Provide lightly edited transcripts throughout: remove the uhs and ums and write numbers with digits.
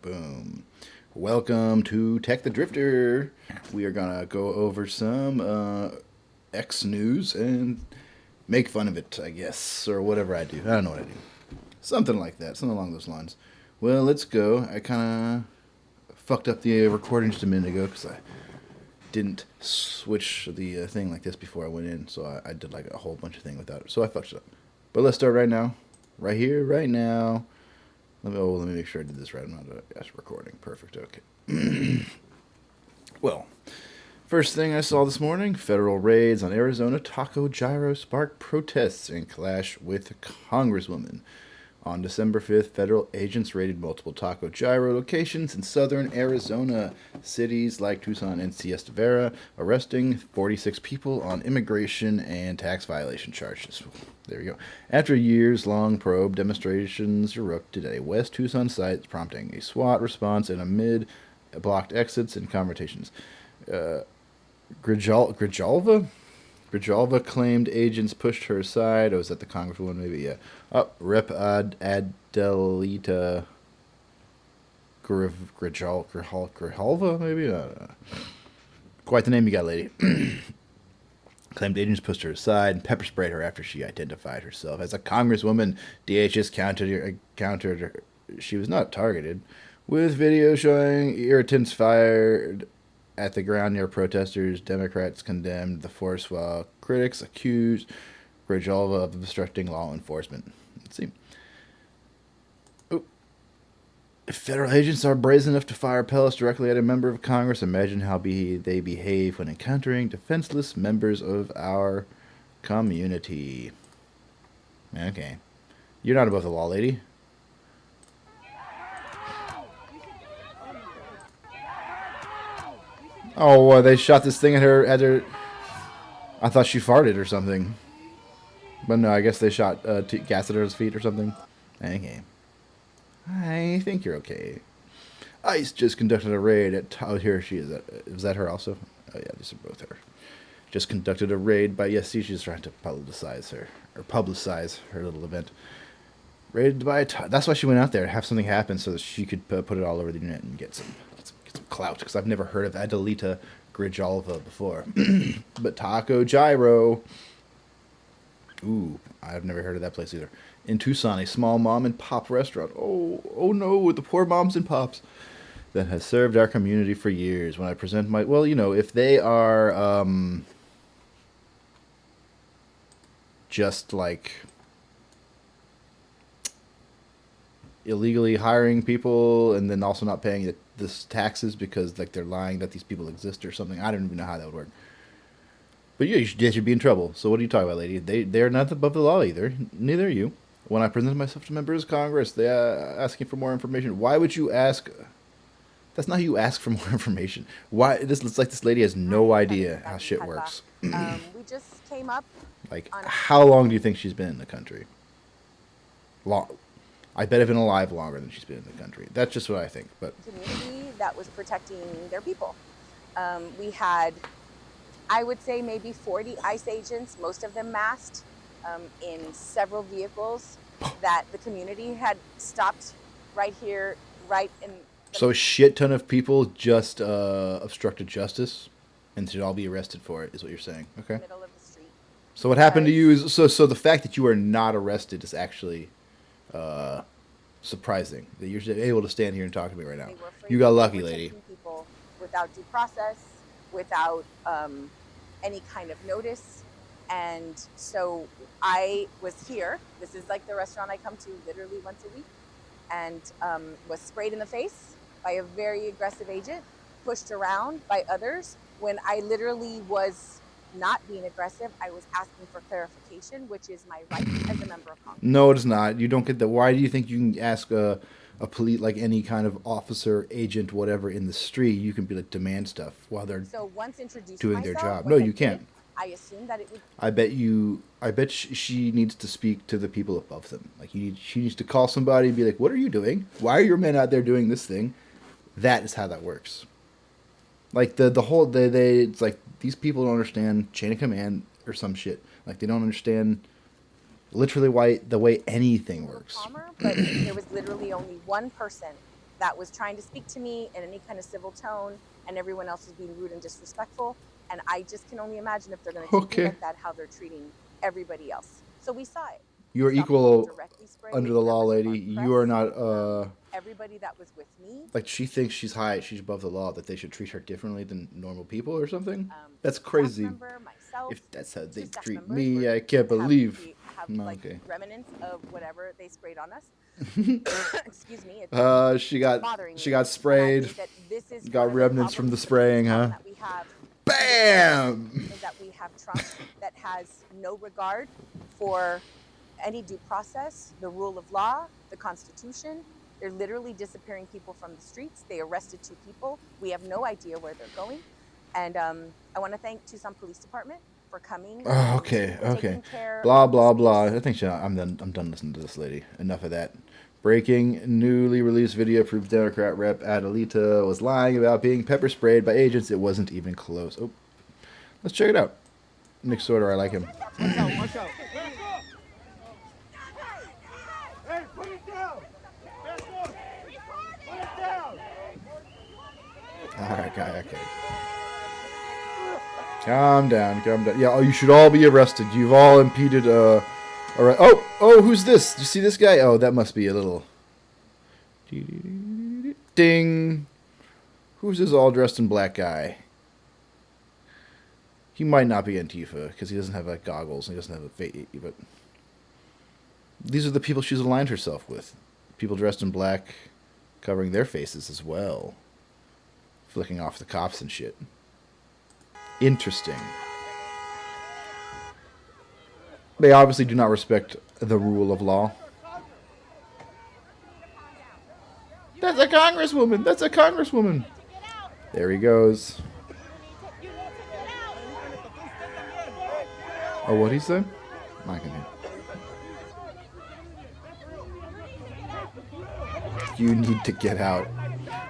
Boom. Welcome to Tech the Drifter. We are going to go over some X news and make fun of it, I guess, or whatever I do. I don't know what I do. Something like that, something along those lines. Well, let's go. I kind of fucked up the recording just a minute ago because I didn't switch the thing like this before I went in, so I did like a whole bunch of things without it. So I fucked it up. But let's start right now. Right here, right now. Let me make sure I did this right. I'm not recording. Perfect. Okay. Well, first thing I saw this morning, federal raids on Arizona taco gyro sparked protests and clash with Congresswoman. On December 5th, federal agents raided multiple taco gyro locations in southern Arizona, cities like Tucson and Siesta Vera, arresting 46 people on immigration and tax violation charges. There we go. After a years-long probe, demonstrations erupted at a West Tucson site, prompting a SWAT response and amid blocked exits and confrontations. Grijalva claimed agents pushed her aside. Was that the Congresswoman? Maybe, yeah. Rep. Adelita Grijalva, maybe? Quite the name you got, lady. Claimed agents pushed her aside and pepper sprayed her after she identified herself as a Congresswoman. DHS countered her. She was not targeted, with video showing irritants fired at the ground near protesters. Democrats condemned the force while critics accused Grijalva of obstructing law enforcement. Let's see. If federal agents are brazen enough to fire pellets directly at a member of Congress, imagine how they behave when encountering defenseless members of our community. Okay. You're not above the law, lady. Oh, they shot this thing at her. I thought she farted or something. But no, I guess they shot gas at her feet or something. Okay. I think you're okay. ICE just conducted a raid at... Oh, here she is. Is that her also? Oh, yeah, these are both her. Just conducted a raid by... Yes, see, she's trying to publicize her little event. Raided by... That's why she went out there, to have something happen so that she could put it all over the internet and get some clout, because I've never heard of Adelita Grijalva before. But Taco Gyro... Ooh, I've never heard of that place either. In Tucson, a small mom-and-pop restaurant. Oh no, the poor moms and pops that has served our community for years. When I present my... Well, you know, if they are just, like, illegally hiring people and then also not paying this taxes because, like, they're lying that these people exist or something. I don't even know how that would work. But yeah, they should be in trouble. So what are you talking about, lady? They're not above the law either. Neither are you. When I presented myself to members of Congress, they asking for more information. Why would you ask? That's not how you ask for more information. Why? This looks like this lady has no idea how shit works. We just came up. Like, how long do you think she's been in the country? Long. I bet have been alive longer than she's been in the country. That's just what I think. But community that was protecting their people. We had, I would say, maybe 40 ICE agents, most of them masked, in several vehicles that the community had stopped right here, right in. So a shit ton of people just obstructed justice and should all be arrested for it, is what you're saying. Okay. Middle of the street. So what happened to you is so the fact that you are not arrested is actually surprising. That you're able to stand here and talk to me right now. You got lucky, lady. People without due process, without any kind of notice. And so I was here. This is like the restaurant I come to literally once a week, and was sprayed in the face by a very aggressive agent, pushed around by others when I literally was not being aggressive. I was asking for clarification, which is my right as a member of Congress. No, it's not. You don't get that. Why do you think you can ask a police, like any kind of officer, agent, whatever, in the street? You can be like demand stuff while they're doing their job. No, you can't. I assumed that it would. I bet she needs to speak to the people above them. Like she needs to call somebody and be like, "What are you doing? Why are your men out there doing this thing?" That is how that works. Like the whole it's like these people don't understand chain of command or some shit. Like they don't understand literally why the way anything works. But there was literally only one person that was trying to speak to me in any kind of civil tone, and everyone else was being rude and disrespectful. And I just can only imagine if they're going to treat me like that, how they're treating everybody else. So we saw it. You're equal under the law, lady. You are not. Everybody that was with me. Like, she thinks she's high, she's above the law, that they should treat her differently than normal people or something. That's crazy. Myself, if that's how they treat me, I can't believe. Have like remnants of whatever they sprayed on us. Excuse me. She got sprayed. Got remnants from the spraying, huh? Bam! Is that we have Trump that has no regard for any due process, the rule of law, the Constitution. They're literally disappearing people from the streets. They arrested 2 people. We have no idea where they're going. And I want to thank Tucson Police Department for coming. Oh, okay. Blah, blah, blah. I think I'm done listening to this lady. Enough of that. Breaking newly released video proves Democrat Rep Adelita was lying about being pepper sprayed by agents. It wasn't even close. Oh, let's check it out. Nick Sorter, I like him. Watch out. Hey, put it down. Put it down. All right, guy. Okay. Calm down. Yeah, you should all be arrested. You've all impeded. All right. Oh, who's this? Do you see this guy? Oh, that must be a little. Ding. Who's this all dressed in black guy? He might not be Antifa because he doesn't have like goggles and he doesn't have a face. But these are the people she's aligned herself with. People dressed in black, covering their faces as well, flicking off the cops and shit. Interesting. They obviously do not respect the rule of law. That's a congresswoman. There he goes. Oh, what he said? I can hear. You need to get out.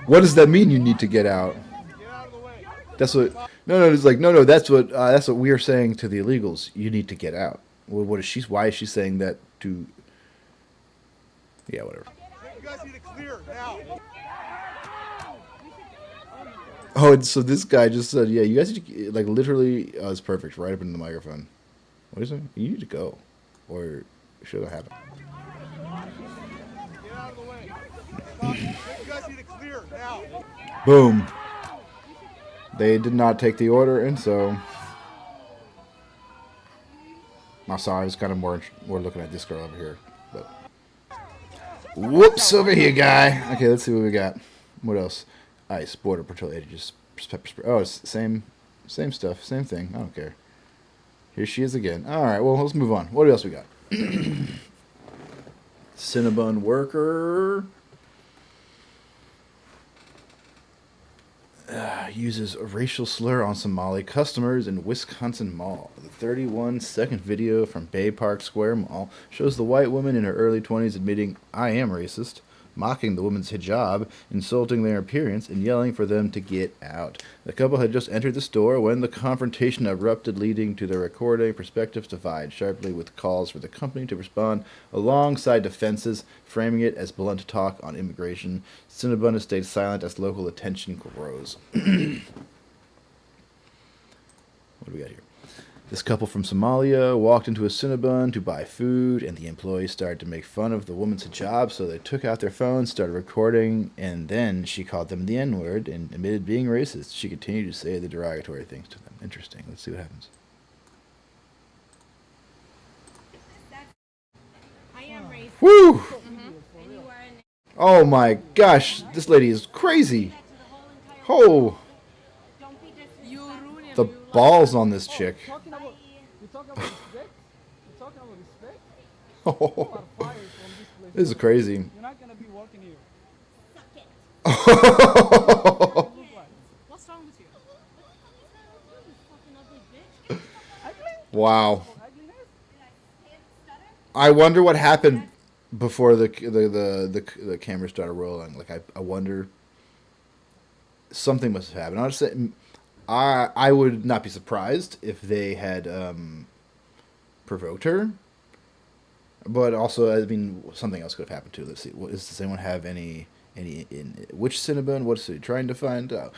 What does that mean? You need to get out. That's what. No. It's like no. That's what we are saying to the illegals. You need to get out. Well, why is she saying that to? Yeah, whatever. You guys need to clear now. Oh, and so this guy just said, yeah, you guys need to, like, literally, it's perfect, right up into the microphone. What is it? You need to go, or it shouldn't happen. Get out of the way. You guys need to clear now. Boom. They did not take the order, and so. I'm sorry, I was kind of more looking at this girl over here, but. Whoops, over here, guy. Okay, let's see what we got. What else? ICE, Border Patrol agents, pepper spray. Oh, it's same stuff, same thing. I don't care. Here she is again. All right, well, let's move on. What else we got? Cinnabon worker uses a racial slur on Somali customers in Wisconsin mall. The 31-second video from Bay Park Square Mall shows the white woman in her early 20s admitting, "I am racist," mocking the woman's hijab, insulting their appearance, and yelling for them to get out. The couple had just entered the store when the confrontation erupted, leading to the recording. Perspectives divide sharply, with calls for the company to respond alongside defenses, framing it as blunt talk on immigration. Cinnabon has stayed silent as local attention grows. What do we got here? This couple from Somalia walked into a Cinnabon to buy food, and the employees started to make fun of the woman's hijab, so they took out their phones, started recording, and then she called them the N-word and admitted being racist. She continued to say the derogatory things to them. Interesting. Let's see what happens. I am racist. Woo! And you are an Oh my gosh, this lady is crazy. Oh, the balls on this chick. You're talking about respect? You're talking about respect? Oh, You are fired from this place. this is crazy. You're not gonna be working here. suck it. Look like. What's wrong with you? You fucking ugly bitch. Wow. Ugliness? I wonder what happened before the camera started rolling. Like I wonder, something must have happened. Honestly, I would not be surprised if they had provoked her. But also, I mean, something else could have happened too. Let's see. Does anyone have any which Cinnabon? What's he trying to find out?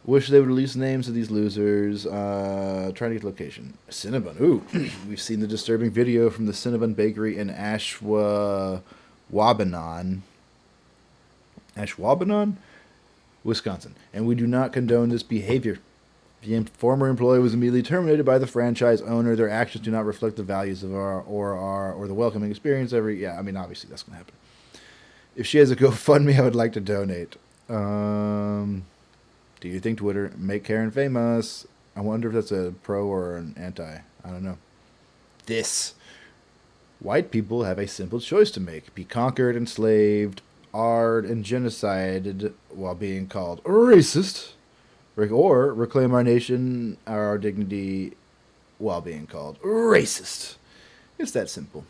Wish they would release names of these losers. Trying to get the location. Cinnabon. Ooh, we've seen the disturbing video from the Cinnabon Bakery in Ashwaubenon, Wisconsin, and we do not condone this behavior. The former employee was immediately terminated by the franchise owner. Their actions do not reflect the values of or the welcoming experience. Obviously that's gonna happen. If she has a GoFundMe, I would like to donate. Do you think Twitter make Karen famous? I wonder if that's a pro or an anti. I don't know. White people have a simple choice to make: be conquered, enslaved, arred, and genocided while being called racist, or reclaim our nation, our dignity, while being called racist. It's that simple.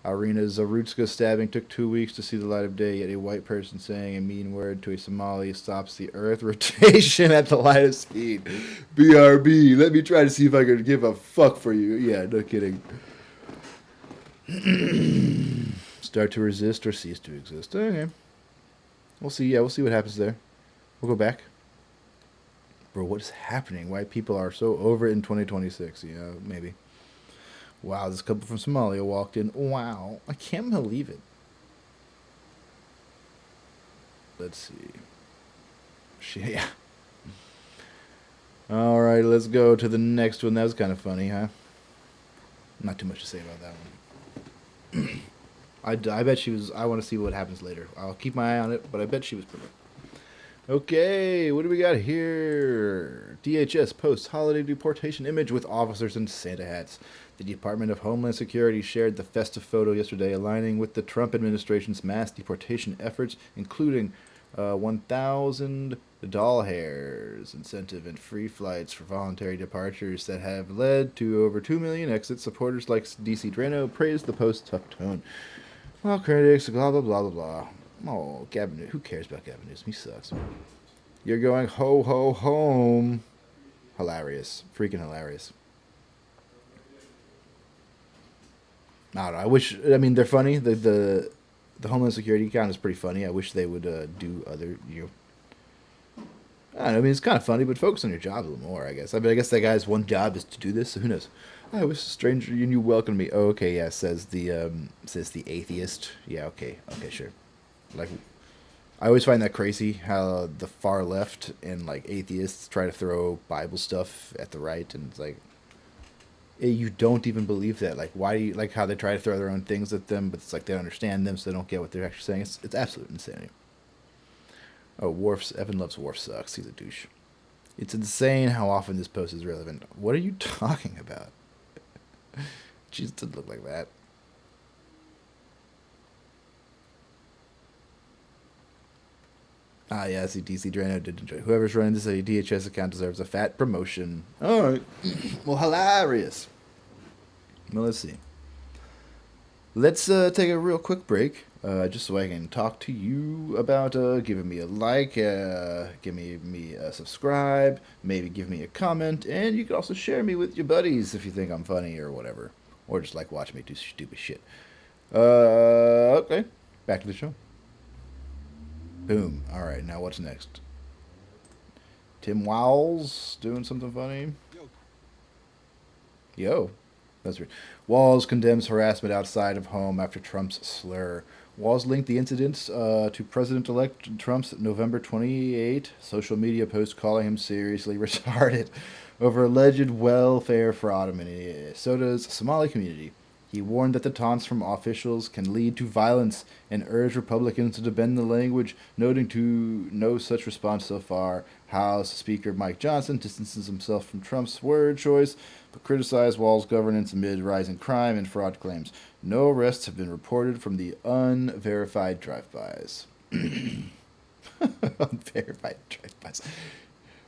Irina Zarutska stabbing took 2 weeks to see the light of day, yet a white person saying a mean word to a Somali stops the Earth rotation at the light of speed. BRB, let me try to see if I can give a fuck for you. Yeah, no kidding. Start to resist or cease to exist. Okay. We'll see. Yeah, we'll see what happens there. We'll go back. Bro, what is happening? White people are so over it in 2026. Yeah, maybe. Wow, this couple from Somalia walked in. Wow, I can't believe it. Let's see. Yeah. All right, let's go to the next one. That was kind of funny, huh? Not too much to say about that one. I bet she was. I want to see what happens later. I'll keep my eye on it, but I bet she was pretty. Okay, what do we got here? DHS posts holiday deportation image with officers in Santa hats. The Department of Homeland Security shared the festive photo yesterday, aligning with the Trump administration's mass deportation efforts, including 1,000 doll hairs incentive and free flights for voluntary departures that have led to over 2 million exits. Supporters like DC Drano praised the post's tough tone, while critics blah blah blah blah blah. Oh, Gavin Newsom. Who cares about Gavin Newsom? He sucks. You're going ho ho home. Hilarious. Freaking hilarious. I don't know. They're funny. The Homeland Security account is pretty funny. I wish they would do other, I don't know, it's kind of funny, but focus on your job a little more, I guess. I guess that guy's one job is to do this, so who knows? I was a stranger and you welcomed me. Oh, okay, yeah, says the atheist. Yeah, okay, sure. Like, I always find that crazy how the far left and, like, atheists try to throw Bible stuff at the right, and it's like, you don't even believe that. Like, why do you, like how they try to throw their own things at them, but it's like they don't understand them, so they don't get what they're actually saying. It's absolute insanity. Oh, Evan loves Worf sucks. He's a douche. It's insane how often this post is relevant. What are you talking about? Jeez, it doesn't look like that. Ah, yeah, I see DC Drano did enjoy. Whoever's running this DHS account deserves a fat promotion. Alright. Well, hilarious. Well, let's see. Let's take a real quick break, just so I can talk to you about giving me a like, give me a subscribe, maybe give me a comment, and you can also share me with your buddies if you think I'm funny or whatever, or just like watch me do stupid shit. Okay, back to the show. Boom. All right, now what's next? Tim Walz doing something funny? Yo. That's weird. Walz condemns harassment outside of home after Trump's slur. Walz linked the incidents to President-elect Trump's November 28 social media post calling him seriously retarded over alleged welfare fraud in Minnesota's Somali community. He warned that the taunts from officials can lead to violence and urged Republicans to bend the language, noting to no such response so far. House Speaker Mike Johnson distances himself from Trump's word choice, but criticized Walz's governance amid rising crime and fraud claims. No arrests have been reported from the unverified drive-bys. Unverified drive-bys.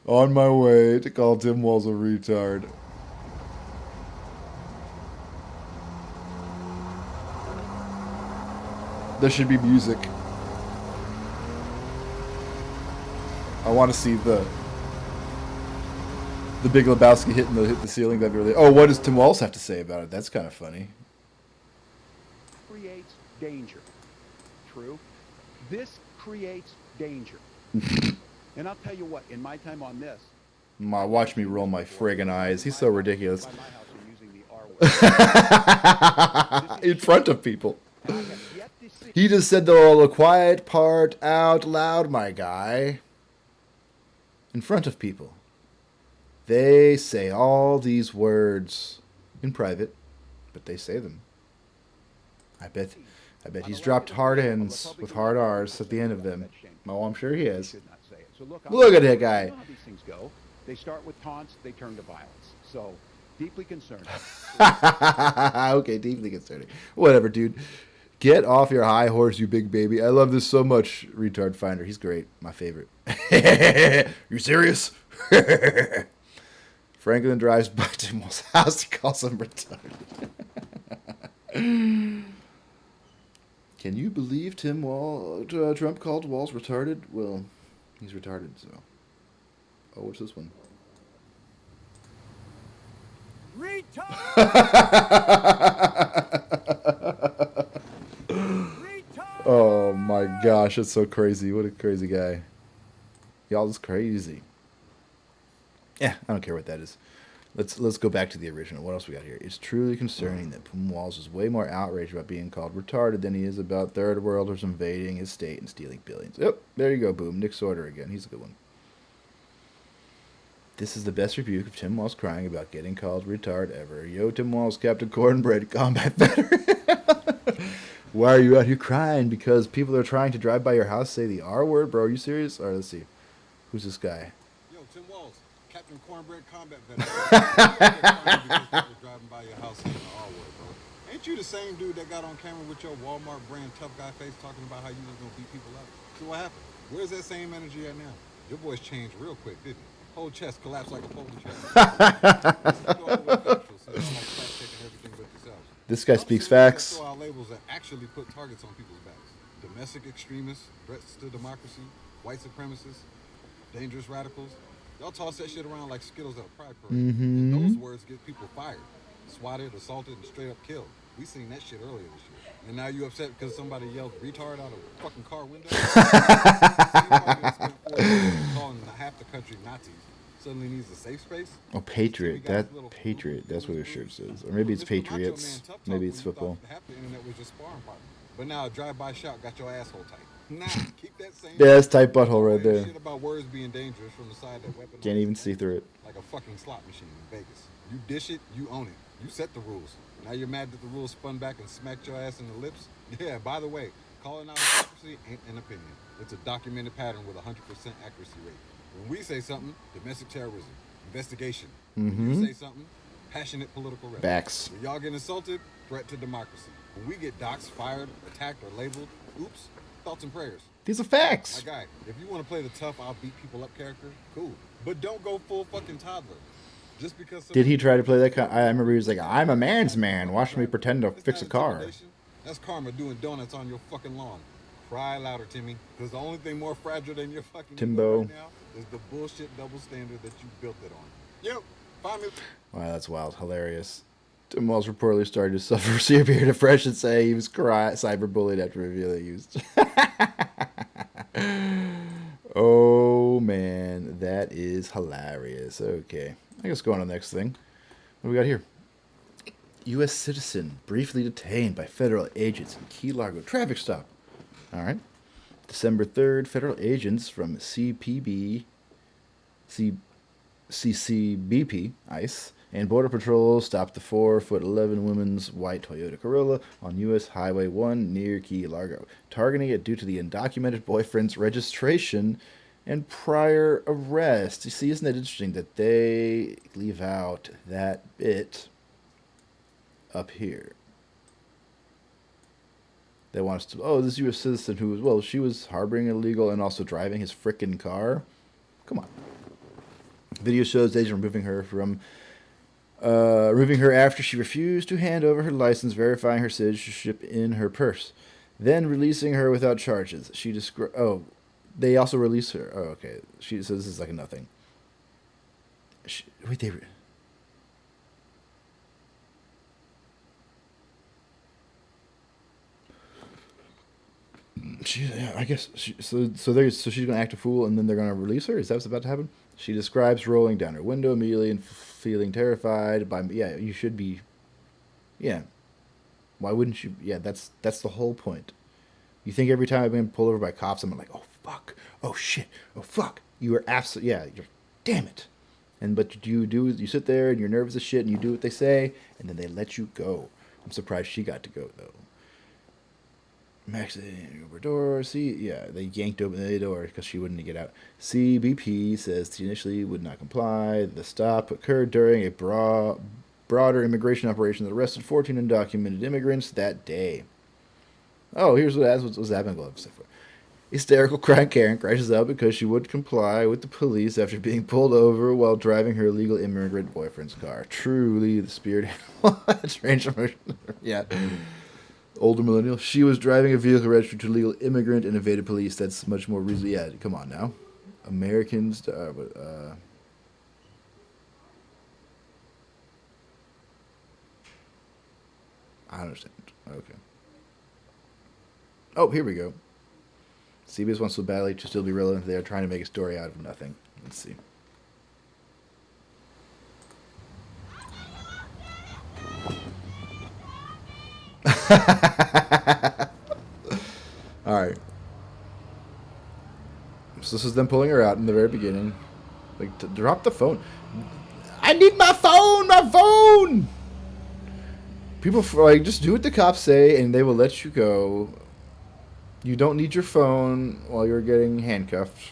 On my way to call Tim Walz a retard. There should be music. I want to see the Big Lebowski hit the ceiling. That'd be really. Oh, what does Tim Walz have to say about it? That's kind of funny. Creates danger. True. This creates danger. And I'll tell you what, in my time on this, Watch me roll my friggin' eyes. He's so ridiculous. by my house are using the R word. In front of people. I have yet to see He just said the quiet part out loud, my guy. In front of people. They say all these words in private, but they say them. I bet he's dropped hard N's with hard R's at the end of them. Oh, I'm sure he has. should not say it. So Look at that guy. You know how these things go. They start with taunts, they turn to violence. So, deeply concerned. Okay, deeply concerning. Whatever, dude. Get off your high horse, you big baby. I love this so much, Retard Finder. He's great. My favorite. You serious? Franklin drives by Tim Walz's house. He calls him retarded. Can you believe Trump called Walz retarded? Well, he's retarded, so. Oh, what's this one? Oh my gosh, that's so crazy. What a crazy guy. Y'all is crazy. Yeah, I don't care what that is. Let's go back to the original. What else we got here? It's truly concerning that Walz is way more outraged about being called retarded than he is about third worlders invading his state and stealing billions. Yep, there you go, boom. Nick Sorter again. He's a good one. This is the best rebuke of Tim Walz crying about getting called retard ever. Yo, Tim Walz, Captain Cornbread, combat veteran. Why are you out here crying? Because people are trying to drive by your house, say the R word? Bro, are you serious? All right, let's see. Who's this guy? Yo, Tim Walz, Captain Cornbread combat veteran. Driving by your house saying the R word, bro. Ain't you the same dude that got on camera with your Walmart brand tough guy face talking about how you was gonna beat people up? So what happened? Where's that same energy at now? Your voice changed real quick, didn't it? Whole chest collapsed like a folding chair. This guy speaks facts. Throw out labels that actually put targets on people's backs. Domestic extremists, threats to democracy, white supremacists, dangerous radicals. Y'all toss that shit around like Skittles at a pride parade. And those words get people fired, swatted, assaulted, and straight up killed. We seen that shit earlier this year. And now you upset because somebody yelled retard out of a fucking car window? Same party that spent 4 years calling half the country Nazis suddenly needs a safe space? Oh, Patriot. Patriot. That's what his shirt says. Or maybe it's Patriots. Maybe it's football. Half the internet was just sparring partner. But now a drive-by shot got your asshole tight. Nah, keep that same. Yeah, that's tight butthole right there. Shit about words being dangerous from the side that weaponizes. Can't even see through it. Like a fucking slot machine in Vegas. You dish it, you own it. You set the rules. Now you're mad that the rules spun back and smacked your ass in the lips? Yeah, by the way, calling out hypocrisy ain't an opinion. It's a documented pattern with a 100% accuracy rate. When we say something, domestic terrorism, investigation. When you say something, passionate political rhetoric. Facts. When y'all get insulted, threat to democracy. When we get doxxed, fired, attacked, or labeled, oops, thoughts and prayers. These are facts. My guy, if you want to play the tough, I'll beat people up character, cool. But don't go full fucking toddler. Just because. Did he try to play that? I remember he was like, "I'm a man's man. Watch me pretend to fix a car." That's karma doing donuts on your fucking lawn. Cry louder, Timmy, because the only thing more fragile than your fucking Timbo right now is the bullshit double standard that you built it on. Yep, find me. Wow, that's wild. Hilarious. Tim Walz reportedly started to suffer severe depression, saying he was cyberbullied after revealing he was. Oh, man. That is hilarious. Okay. I guess go on to the next thing. What do we got here? U.S. citizen briefly detained by federal agents in Key Largo traffic stop. All right. December 3rd, federal agents from CCBP, ICE, and Border Patrol stopped the 4'11" woman's white Toyota Corolla on U.S. Highway 1 near Key Largo, targeting it due to the undocumented boyfriend's registration and prior arrest. You see, isn't that interesting that they leave out that bit up here? They want us to, oh, this U.S. citizen who was, well, she was harboring illegal and also driving his frickin' car. Come on. Video shows agent removing her after she refused to hand over her license, verifying her citizenship in her purse, then releasing her without charges. She they also released her. Oh, okay. She says this is like a nothing. Wait, I guess so she's gonna act a fool and then they're gonna release her. Is that what's about to happen? She describes rolling down her window immediately and feeling terrified. You should be. Yeah, why wouldn't you? Yeah, that's the whole point. You think every time I've been pulled over by cops, I'm like, oh fuck, oh shit, oh fuck. You are absolutely you're damn it. But you sit there and you're nervous as shit and you do what they say and then they let you go. I'm surprised she got to go though. Max over door. They yanked open the door because she wouldn't get out. CBP says she initially would not comply. The stop occurred during a broader immigration operation that arrested 14 undocumented immigrants that day. Oh, here's what was happening. Hysterical crying Karen crashes out because she would comply with the police after being pulled over while driving her illegal immigrant boyfriend's car. Truly the spirit. Strange emotion. Yeah. Older millennial. She was driving a vehicle registered to illegal immigrant and evaded police. That's much more reasonable. Yeah, come on now. Americans. I understand. Okay. Oh, here we go. CBS wants so badly to still be relevant. They are trying to make a story out of nothing. Let's see. All right. So this is them pulling her out in the very beginning. Like, to drop the phone. I need my phone! My phone! People, just do what the cops say and they will let you go. You don't need your phone while you're getting handcuffed.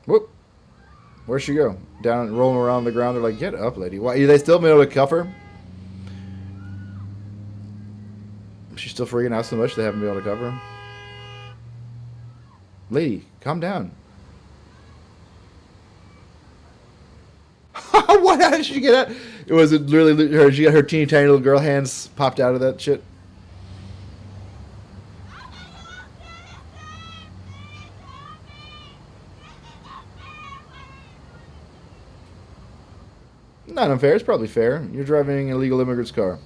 Whoop. Where'd she go? Down, rolling around the ground. They're like, get up, lady. Why? They still been able to cuff her? She's still freaking out so much they haven't been able to cover her. Lady, calm down. What? How did she get out? It was literally her. She got her teeny tiny little girl hands popped out of that shit. Not unfair. It's probably fair. You're driving an illegal immigrant's car.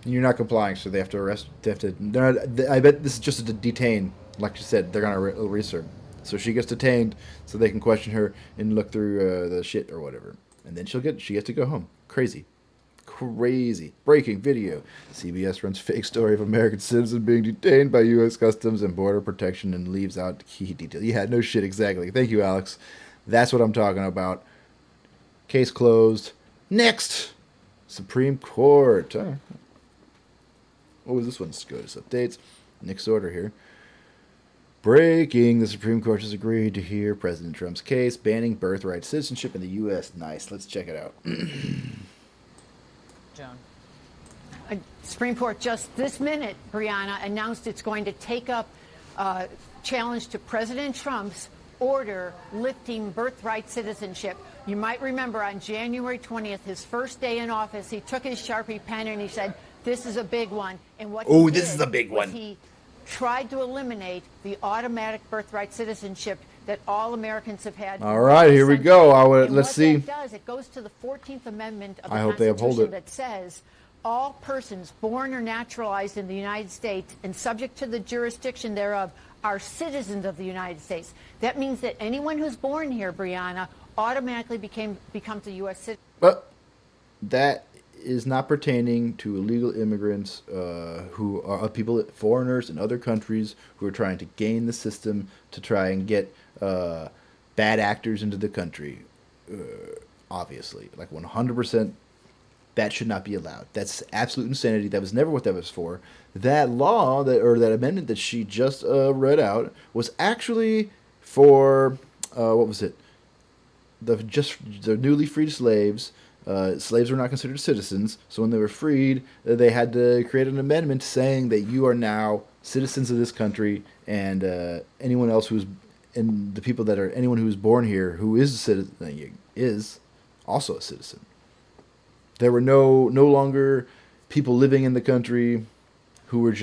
You're not complying, so they have to arrest. They have to. I bet this is just a detain. Like you said, they're gonna release her. So she gets detained, so they can question her and look through the shit or whatever, and then she gets to go home. Crazy. Breaking video. CBS runs fake story of American citizen being detained by U.S. Customs and Border Protection and leaves out key details. Yeah, no shit, exactly. Thank you, Alex. That's what I'm talking about. Case closed. Next, Supreme Court. What was this one? SCOTUS updates. Next order here. Breaking. The Supreme Court has agreed to hear President Trump's case banning birthright citizenship in the U.S. Nice. Let's check it out. Joan. Supreme Court just this minute, Brianna, announced it's going to take up a challenge to President Trump's order lifting birthright citizenship. You might remember on January 20th, his first day in office, he took his Sharpie pen and he said, "This is a big one." And what this is a big one. He tried to eliminate the automatic birthright citizenship that all Americans have had. All right, here we go. Let's see. What that does, it goes to the 14th Amendment of the I hope they uphold Constitution it. that says all persons born or naturalized in the United States and subject to the jurisdiction thereof are citizens of the United States. That means that anyone who's born here, Brianna, automatically becomes a U.S. citizen. But that is not pertaining to illegal immigrants who are people, foreigners in other countries who are trying to gain the system to try and get bad actors into the country. Obviously, like 100%, that should not be allowed. That's absolute insanity. That was never what that was for. That law that amendment that she just read out was actually for what was it? The newly freed slaves. Slaves were not considered citizens, so when they were freed, they had to create an amendment saying that you are now citizens of this country, and anyone else anyone who's born here who is a citizen is also a citizen. There were no longer people living in the country who were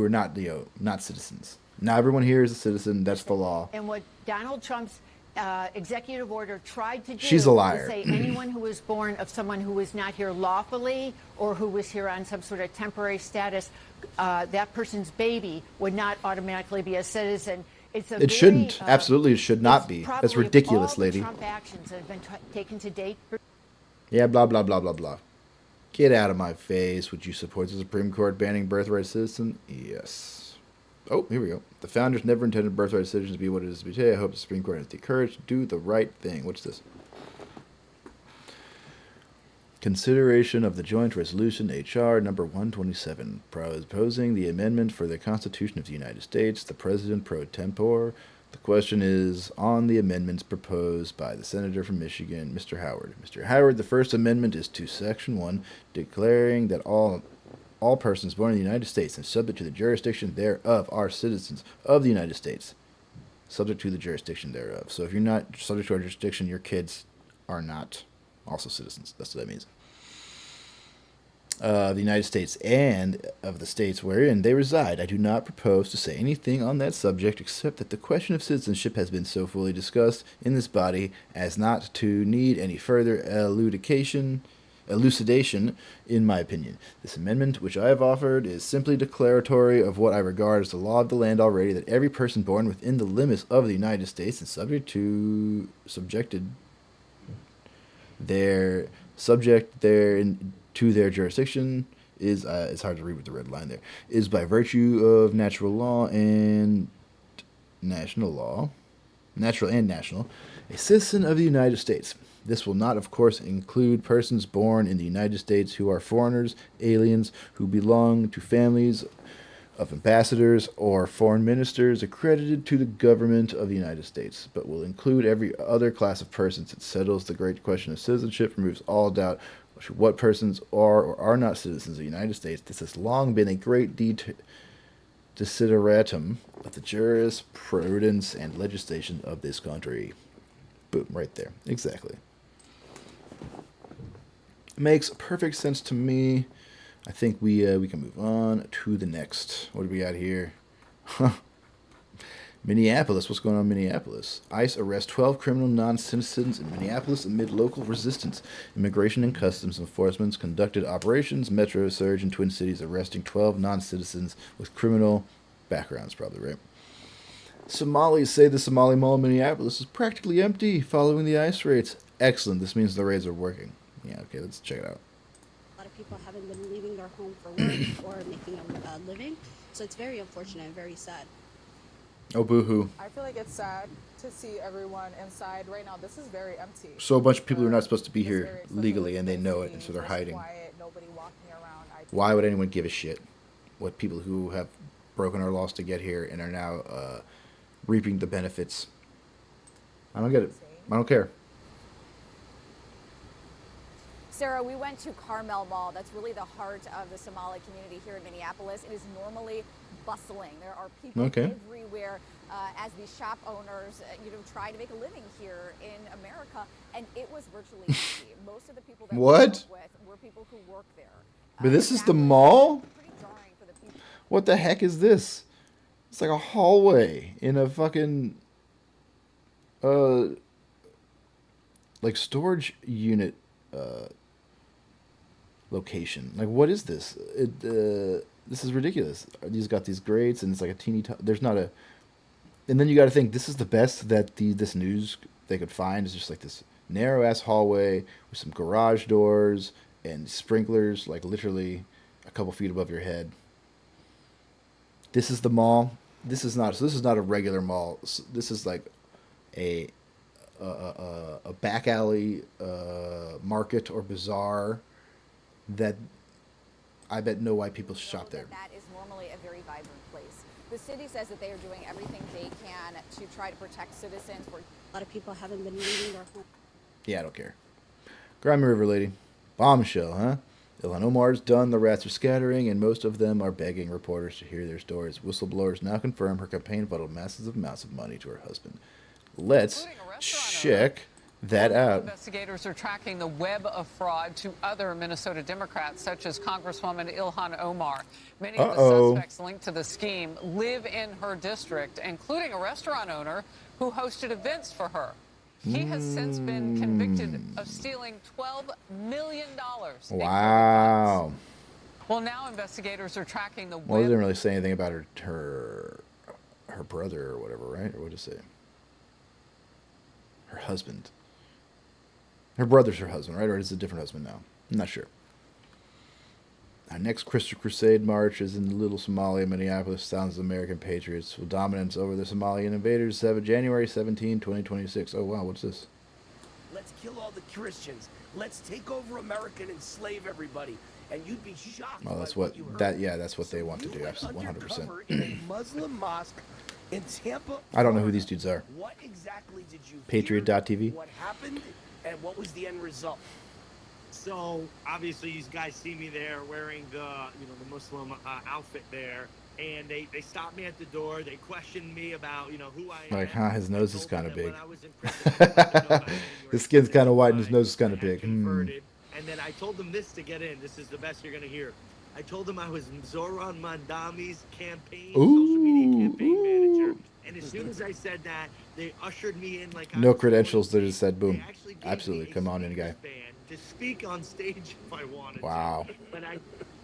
not citizens. Now everyone here is a citizen. That's the law. And what Donald Trump's executive order tried to do She's a liar. was say anyone who was born of someone who was not here lawfully or who was here on some sort of temporary status, that person's baby would not automatically be a citizen. It shouldn't. Absolutely, it should not be. That's ridiculous, lady. Trump actions that have been taken to date. Yeah, blah, blah, blah, blah, blah. Get out of my face. Would you support the Supreme Court banning birthright citizen? Yes. Oh, here we go. The founders never intended birthright citizens to be what it is today. I hope the Supreme Court has the courage to do the right thing. What's this? Consideration of the joint resolution H.R. number 127, proposing the amendment for the Constitution of the United States, the President pro tempore. The question is on the amendments proposed by the Senator from Michigan, Mr. Howard. Mr. Howard, the first amendment is to Section 1, declaring that all persons born in the United States and subject to the jurisdiction thereof are citizens of the United States, subject to the jurisdiction thereof. So if you're not subject to our jurisdiction, your kids are not also citizens. That's what that means. Of the United States and of the states wherein they reside. I do not propose to say anything on that subject except that the question of citizenship has been so fully discussed in this body as not to need any further elucidation, in my opinion. This amendment, which I have offered, is simply declaratory of what I regard as the law of the land already, that every person born within the limits of the United States and subjected to their jurisdiction is, it's hard to read with the red line there, is by virtue of natural and national, a citizen of the United States. This will not, of course, include persons born in the United States who are foreigners, aliens, who belong to families of ambassadors or foreign ministers accredited to the government of the United States, but will include every other class of persons. It settles the great question of citizenship, removes all doubt what persons are or are not citizens of the United States. This has long been a great desideratum of the jurisprudence and legislation of this country. Boom, right there. Exactly. Makes perfect sense to me. I think we can move on to the next. What do we got here? Minneapolis. What's going on in Minneapolis? ICE arrests 12 criminal non-citizens in Minneapolis amid local resistance. Immigration and Customs Enforcement conducted operations. Metro surge in Twin Cities, arresting 12 non-citizens with criminal backgrounds, probably, right? Somalis say the Somali mall in Minneapolis is practically empty following the ICE raids. Excellent. This means the raids are working. Yeah, okay, let's check it out. A lot of people haven't been leaving their home for work or making a living, so it's very unfortunate and very sad. Oh, boo-hoo. I feel like it's sad to see everyone inside right now. This is very empty. So a bunch of people who are not supposed to be here legally, and they know it, and so they're hiding. Quiet, nobody walking around. Why would anyone give a shit what people who have broken our laws to get here and are now reaping the benefits? I don't get it. I don't care. Sarah, we went to Carmel Mall. That's really the heart of the Somali community here in Minneapolis. It is normally bustling. There are people everywhere as these shop owners, try to make a living here in America, and it was virtually empty. Most of the people that we worked with were people who work there. But this is the mall? What the heck is this? It's like a hallway in a fucking like storage unit location. Like, what is this? This is ridiculous. These got these grates, and it's like a teeny. There's not a. And then you got to think, this is the best that this news they could find, is just like this narrow ass hallway with some garage doors and sprinklers, like literally a couple feet above your head. This is the mall. This is not. So this is not a regular mall. This is like a back alley market or bazaar that I bet no white people shop there. That is normally a very vibrant place. The city says that they are doing everything they can to try to protect citizens. A lot of people haven't been leaving their home. Yeah, I don't care. Grimy River lady. Bombshell, huh? Ilhan Omar's done, the rats are scattering, and most of them are begging reporters to hear their stories. Whistleblowers now confirm her campaign funneled massive amounts of money to her husband. Let's check that out. Investigators are tracking the web of fraud to other Minnesota Democrats, such as Congresswoman Ilhan Omar. Many of the suspects linked to the scheme live in her district, including a restaurant owner who hosted events for her. He has since been convicted of stealing $12 million. Wow. Well, now investigators are tracking the web. Well, they didn't really say anything about her brother or whatever, right? Or what did it say? Her husband. Her brother's her husband, right? Or is it a different husband now? I'm not sure. Our next Crystal Crusade march is in Little Somalia, Minneapolis. Thousands of American patriots will dominance over the Somalian invaders. January 17, 2026. Oh, wow, what's this? Let's kill all the Christians. Let's take over America and enslave everybody. And you'd be shocked. Well, that's what that's what they want to do. 100%. In a Muslim mosque in Tampa. I don't know who these dudes are. What exactly did you Patriot.tv. What happened and what was the end result? So obviously these guys see me there wearing the the Muslim outfit there, and they stopped me at the door. They questioned me about who I am. Like, his nose is kind of big. His skin's kind of white and his nose is kind of big. And then I told them this to get in. This is the best you're gonna hear. I told them I was Zoran Mandami's social media campaign manager. And as soon as I said that, they ushered me in like no credentials. They just said, "Boom, absolutely, come on in, guy." To speak on stage if I wanted. Wow. To. But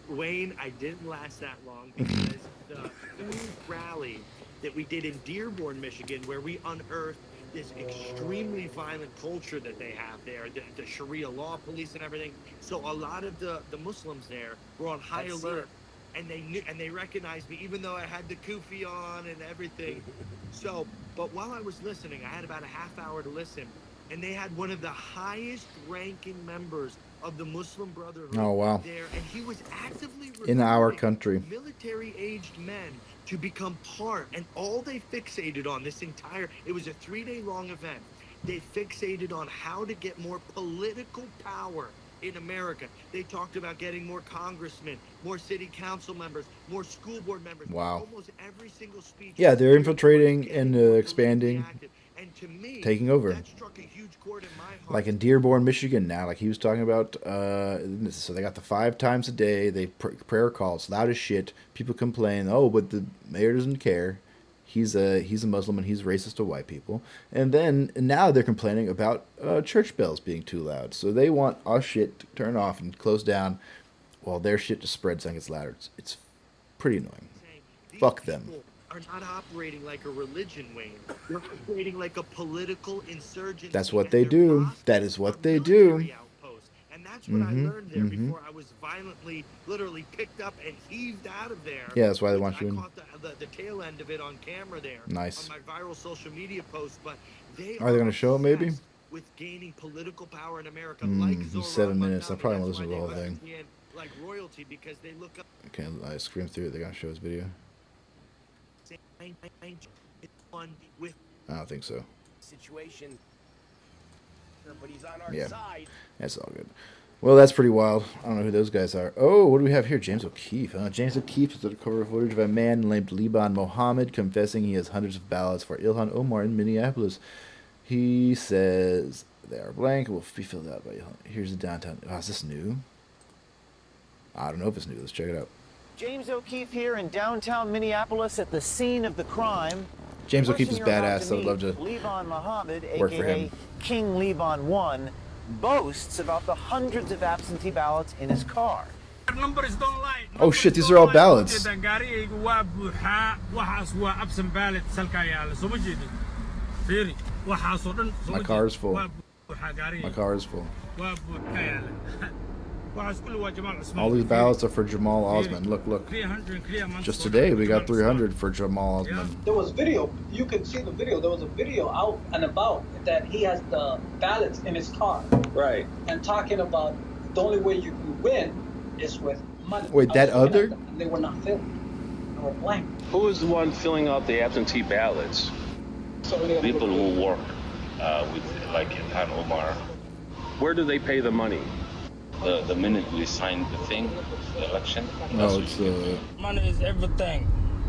Wayne, I didn't last that long because the food rally that we did in Dearborn, Michigan, where we unearthed this extremely violent culture that they have there, the Sharia law police and everything. So a lot of the Muslims there were on high alert. And they knew, and they recognized me, even though I had the kufi on and everything. So, but while I was listening, I had about a half hour to listen, and they had one of the highest-ranking members of the Muslim Brotherhood there, and he was actively in our country, military-aged men to become part, and all they fixated on this it was a 3-day-long event. They fixated on how to get more political power in America. They talked about getting more congressmen, more city council members, more school board members. Wow. Almost every single speech. Yeah, they're infiltrating and expanding, and to me, taking over. That struck a huge chord in my heart. Like in Dearborn, Michigan now, like he was talking about, so they got the 5 times a day, they prayer calls, loud as shit. People complain, but the mayor doesn't care. He's a Muslim and he's racist to white people. And now they're complaining about church bells being too loud. So they want our shit to turn off and close down while their shit just spreads and gets louder. It's pretty annoying. Fuck them. Are not operating like a religion, Wayne. They're operating like a political insurgency. That's what they do. That is what they do. And that's what I learned there before I was literally picked up and heaved out of there. Yeah, that's why they want you in. I caught the tail end of it on camera there. Nice. On my viral social media post, but are they going to show it maybe? With gaining political power in America, 7 minutes. I probably won't listen to the whole thing. Like royalty because they look up. Okay, I scream through it. They're going to show his video. I don't think so. Situation. But he's on our side. That's all good. Well, that's pretty wild. I don't know who those guys are. Oh, what do we have here? James O'Keefe. James O'Keefe is the cover footage of a man named Liban Mohammed confessing he has hundreds of ballots for Ilhan Omar in Minneapolis. He says they are blank. Will be filled out by Ilhan. Here's the downtown. Oh, is this new? I don't know if it's new. Let's check it out. James O'Keefe here in downtown Minneapolis at the scene of the crime. James O'Keefe is badass. I would love to Liban Mohammed, work for him. King Liban 1, boasts about the hundreds of absentee ballots in his car. Oh shit, these are all ballots. My car is full. My car is full. All these ballots are for Jamal Osman. Look. Just today we got 300 for Jamal Osman. There was video. You can see the video. There was a video out and about that he has the ballots in his car. Right. And talking about the only way you can win is with money. Wait, that other? They were not filled. They were blank. Who is the one filling out the absentee ballots? People who work with like Ilhan Omar. Where do they pay the money? The minute we signed the thing, the election. No, it's money is everything.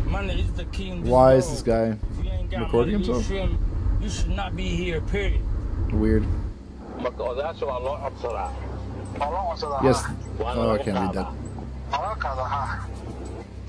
Money is the key. Why is this guy recording himself? You should not be here. Period. Weird. Yes. Oh, I can't read that.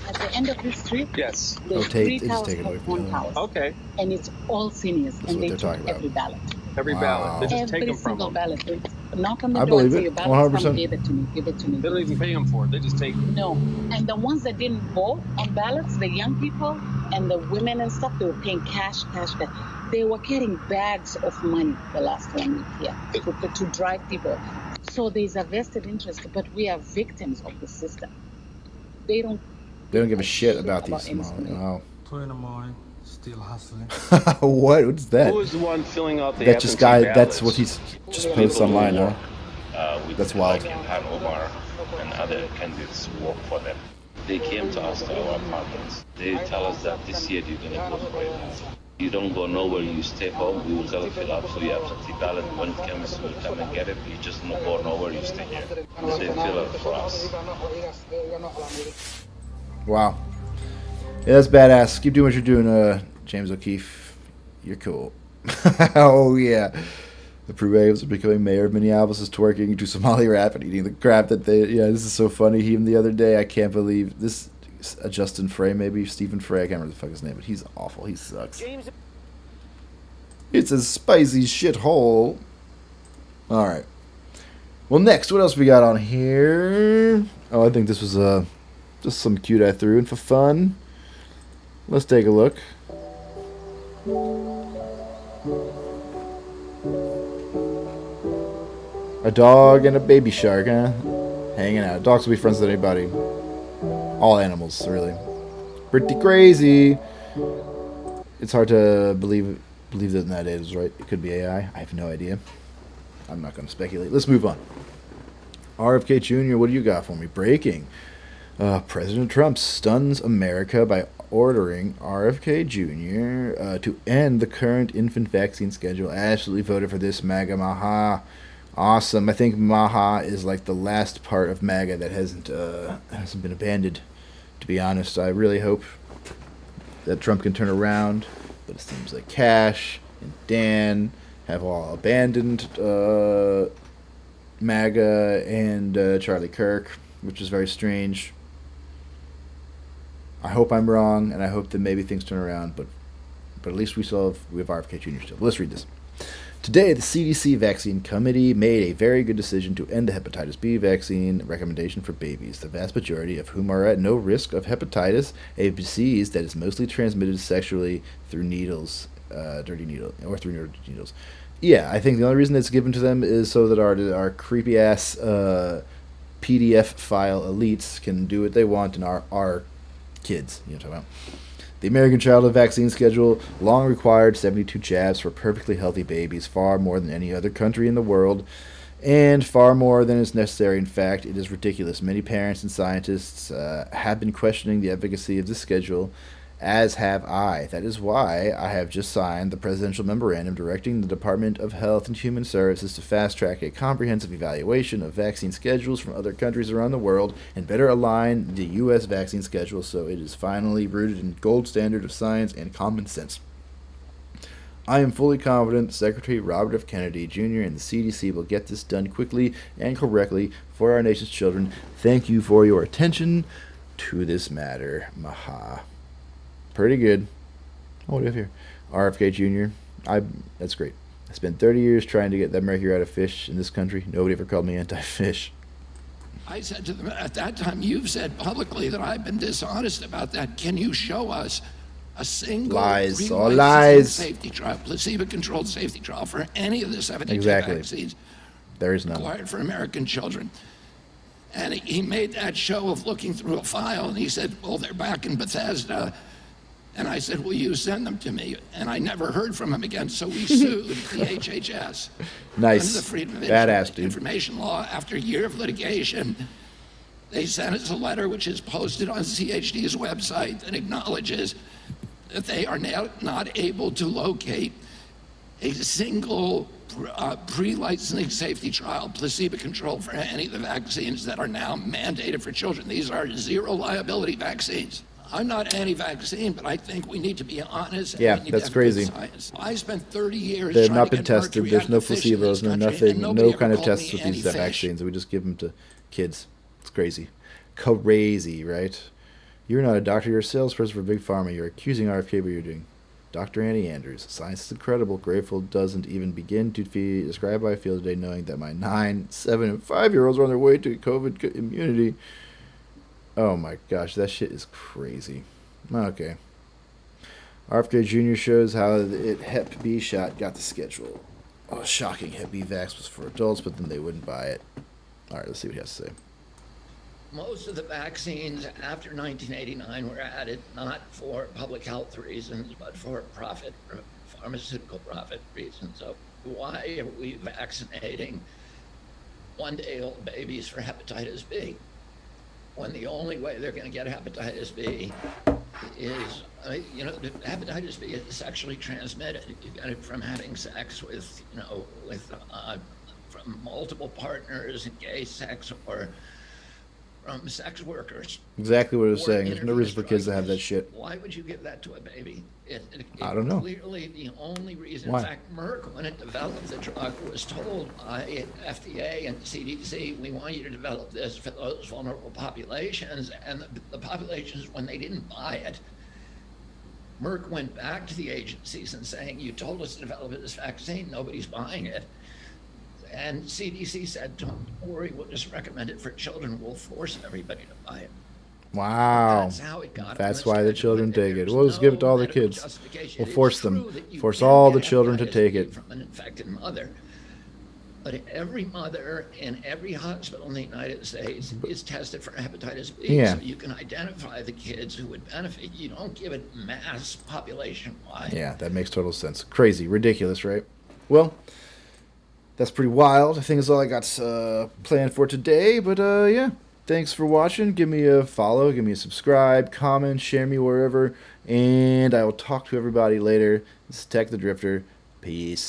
At the end of the street, yes, there's take 3 it towers away of from one you. house. Okay. And it's all seniors, That's and what they they're took talking about. every ballot. Every ballot. They just take Every them from single them. ballot. They knock on the I door and believe say, it, your ballot, 100%. come, give it to me, give it to me. They don't even pay them for it. They just take them. No. And the ones that didn't vote on ballots, the young people and the women and stuff, they were paying cash. They were getting bags of money the last 1 week here to drive people. So there's a vested interest, but we are victims of the system. They don't give a shit about these Somalians. Wow. 2 in the morning, still hustling. What's that? Who is the one filling out the That just absentee guy. ballots? That's what he's just posted online, huh? With That's wild. Like Ilhan Omar and other candidates who work for them. They came to us to our apartments. They tell us that this year you're going to vote for it. You don't go nowhere, you stay home, we will tell you fill out for your absentee ballot. When it comes, we'll come and get it. You just don't go nowhere, you stay here. They fill it for us. Wow. Yeah, that's badass. Keep doing what you're doing, James O'Keefe. You're cool. Oh, yeah. The prerequisites of becoming mayor of Minneapolis is twerking to Somali rap and eating the crap that they... Yeah, this is so funny. Even the other day, I can't believe... This... Justin Frey, maybe? Stephen Frey. I can't remember the fuck his name, but he's awful. He sucks. It's a spicy shithole. Alright. Well, next, what else we got on here? Oh, I think this was just some cute I threw in for fun. Let's take a look. A dog and a baby shark, huh? Hanging out. Dogs will be friends with anybody. All animals, really. Pretty crazy. It's hard to believe that that is right. It could be AI. I have no idea. I'm not going to speculate. Let's move on. RFK Jr., what do you got for me? Breaking. President Trump stuns America by ordering RFK Jr. To end the current infant vaccine schedule. I absolutely voted for this. MAGA Maha. Awesome. I think Maha is like the last part of MAGA that hasn't been abandoned. To be honest, I really hope that Trump can turn around, but it seems like Cash and Dan have all abandoned MAGA and Charlie Kirk, which is very strange. I hope I'm wrong, and I hope that maybe things turn around, but at least we have RFK Jr. still. Let's read this. Today, the CDC Vaccine Committee made a very good decision to end the hepatitis B vaccine recommendation for babies, the vast majority of whom are at no risk of hepatitis, a disease that is mostly transmitted sexually through needles, through dirty needles. Yeah, I think the only reason it's given to them is so that our creepy-ass PDF file elites can do what they want and our kids, you know what I'm talking about. The American childhood vaccine schedule long required 72 jabs for perfectly healthy babies, far more than any other country in the world, and far more than is necessary. In fact, it is ridiculous. Many parents and scientists have been questioning the efficacy of this schedule, as have I. That is why I have just signed the presidential memorandum directing the Department of Health and Human Services to fast-track a comprehensive evaluation of vaccine schedules from other countries around the world and better align the U.S. vaccine schedule so it is finally rooted in gold standard of science and common sense. I am fully confident Secretary Robert F. Kennedy Jr. and the CDC will get this done quickly and correctly for our nation's children. Thank you for your attention to this matter. Maha. Pretty good. Oh, what do we have here? RFK Jr. That's great. I spent 30 years trying to get that mercury out of fish in this country. Nobody ever called me anti-fish. I said to them, at that time, you've said publicly that I've been dishonest about that. Can you show us a single lies, all lies, safety trial, placebo-controlled safety trial for any of the 72 exactly. vaccines there is none required for American children? And he made that show of looking through a file, and he said, well, they're back in Bethesda. And I said, will you send them to me? And I never heard from him again, so we sued the HHS. Nice. Under the Freedom of Badass, dude. Information Law. After a year of litigation, they sent us a letter which is posted on CHD's website that acknowledges that they are now not able to locate a single pre-licensing safety trial, placebo-controlled for any of the vaccines that are now mandated for children. These are zero liability vaccines. I'm not anti-vaccine, but I think we need to be honest. Yeah, and we need that's to have good crazy. science. I spent 30 years They've trying not to been get tested. mercury There's out no of fish in this placebos, no country, nothing, and nobody no ever kind of called tests me with these anti-fish. vaccines. We just give them to kids. It's crazy. Crazy, right? You're not a doctor, you're a salesperson for Big Pharma. You're accusing RFK of what you're doing. Dr. Annie Andrews. Science is incredible. Grateful doesn't even begin to describe how I feel today knowing that my 9, 7, and 5-year-olds are on their way to COVID immunity. Oh my gosh, that shit is crazy. Okay. RFK Jr. shows how the Hep B shot got the schedule. Oh, shocking. Hep B vax was for adults, but then they wouldn't buy it. All right, let's see what he has to say. Most of the vaccines after 1989 were added not for public health reasons, but for profit, pharmaceutical profit reasons. So why are we vaccinating one-day-old babies for hepatitis B when the only way they're going to get hepatitis B is, hepatitis B is sexually transmitted. You get it from having sex with, from multiple partners in gay sex or from sex workers. Exactly what I was saying. There's no reason for kids to have that shit. Why would you give that to a baby? I don't know. Clearly, the only reason, Why? in fact, Merck, when it developed the drug, was told by FDA and CDC, we want you to develop this for those vulnerable populations. And the populations, when they didn't buy it, Merck went back to the agencies and saying, you told us to develop this vaccine, nobody's buying it. And CDC said, don't worry, we'll just recommend it for children. We'll force everybody to buy it. Wow. That's how it got That's on why the the children schedule. take it. There's We'll just give it to all the medical kids. justification. We'll It's force true them. that you Force can all the get children to hepatitis take B it. from an infected mother. But every mother in every hospital in the United States is tested for hepatitis B. Yeah. So you can identify the kids who would benefit. You don't give it mass population-wide. Yeah, that makes total sense. Crazy. Ridiculous, right? Well, that's pretty wild. I think that's all I got planned for today. But, yeah. Thanks for watching. Give me a follow. Give me a subscribe. Comment. Share me wherever. And I will talk to everybody later. This is Tech the Drifter. Peace.